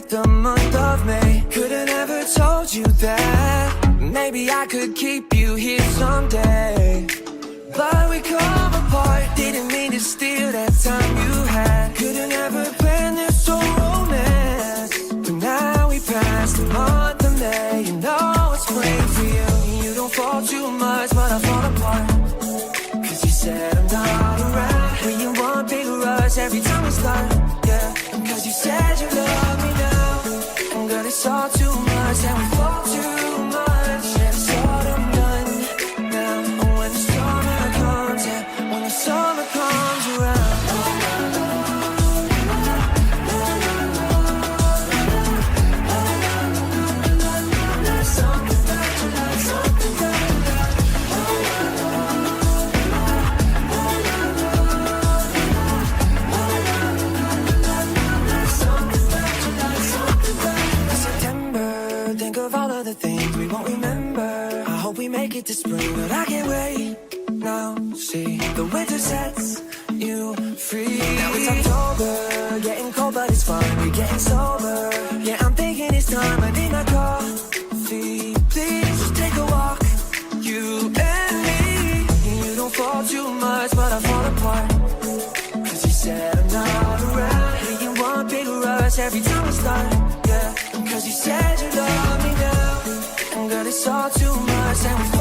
the month of May. Couldn't ever told you that maybe I could keep you here someday. But we come apart, didn't mean to steal that time you had. Couldn't ever plan this whole romance. But now we passed the month of May. You know it's plain for you. You don't fall too much, but I fall apart. Cause you said I'm not around. When you want big rush every time we start. Yeah, cause you said you love me now. And girl, it's all too much and we fall too much. Yeah, it's autumn done now. When the summer comes, yeah, when the summer comes around. Think of all of the things we won't remember. I hope we make it to spring, but I can't wait. Now, see, the winter sets you free. Now it's October, getting cold, but it's fun. We're getting sober. Yeah, I'm thinking it's time. I need my coffee. Please just take a walk. You and me. You don't fall too much, but I fall apart. Cause you said I'm not around. Hey, you want big rush every time we start. Yeah, cause you said you love me now. And girl, it's all too much and we